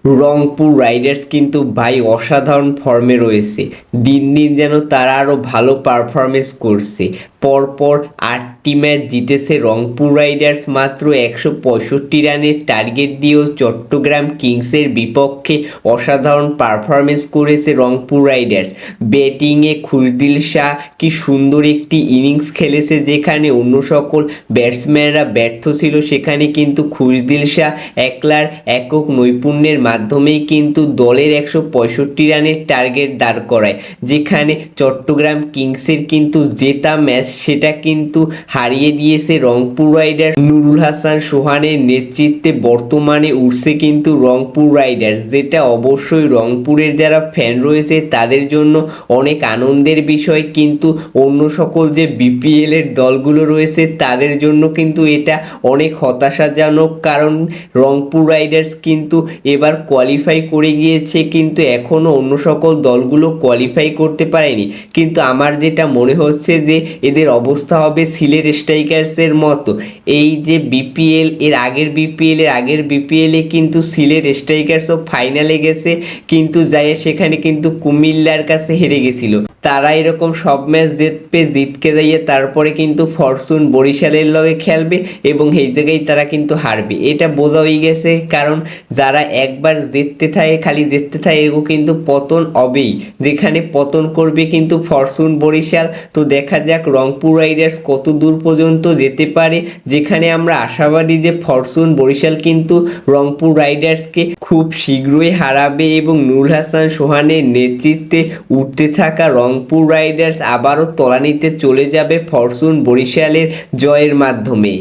Rangpur Riders কিন্তু ভাই অসাধারণ ফর্মে রয়েছে। দিন দিন যেন তারা আরও ভালো পারফরমেন্স করছে। পরপর 8টি ম্যাচ জিতেছে রংপুর রাইডার্স, মাত্র 165 রানের টার্গেট দিয়েও চট্টগ্রাম কিংসের বিপক্ষে অসাধারণ পারফরমেন্স করেছে রংপুর রাইডার্স। ব্যাটিংয়ে খুশদিল শাহ কি সুন্দর একটি ইনিংস খেলেছে, যেখানে অন্য সকল ব্যাটসম্যানরা ব্যর্থ ছিল সেখানে কিন্তু খুশদিল শাহ একলার একক নৈপুণ্যের মাধ্যমেই কিন্তু দলের 165 রানের টার্গেট দাঁড় করায়, যেখানে চট্টগ্রাম কিংসের কিন্তু জেতা ম্যাচ সেটা কিন্তু হারিয়ে দিয়েছে রংপুর রাইডার্স। নুরুল হাসান সোহানের নেতৃত্বে বর্তমানে উঠছে কিন্তু রংপুর রাইডার্স, যেটা অবশ্যই রংপুরের যারা ফ্যান রয়েছে তাদের জন্য অনেক আনন্দের বিষয়। কিন্তু অন্য সকল যে বিপিএলের দলগুলো রয়েছে তাদের জন্য কিন্তু এটা অনেক হতাশাজনক, কারণ রংপুর রাইডার্স কিন্তু এবার কোয়ালিফাই করে গিয়েছে, কিন্তু এখনও অন্য সকল দলগুলো কোয়ালিফাই করতে পারেনি। কিন্তু আমার যেটা মনে হচ্ছে যে এদের অবস্থা হবে সিলেট স্ট্রাইকার্সের মতো। এই যে বিপিএল এর আগের বিপিএলে কিন্তু সিলেট স্ট্রাইকার্সও ফাইনালে গেছে, কিন্তু যাই সেখানে কিন্তু কুমিল্লার কাছে হেরে গেছিল। তারা এরকম সব ম্যাচ জিতকে যাইয়ে তারপরে কিন্তু ফরচুন বরিশালের লগে খেলবে এবং এই জায়গায় তারা কিন্তু হারবে, এটা বোঝা হয়ে গেছে। কারণ যারা একবার জিততে থাকে খালি জিততে থাকে এগো কিন্তু পতন হবেই, যেখানে পতন করবে কিন্তু ফরচুন বরিশাল। তো দেখা যাক রংপুর রাইডার্স কত দূর পর্যন্ত যেতে পারে, যেখানে আমরা আশাবাদী যে ফরচুন বরিশাল কিন্তু রংপুর রাইডার্সকে খুব শীঘ্রই হারাবে এবং নুরুল হাসান সোহানের নেতৃত্বে উঠতে থাকা রংপুর রাইডার্স আবারও তলানিতে চলে যাবে ফরচুন বরিশালের জয়ের মাধ্যমে।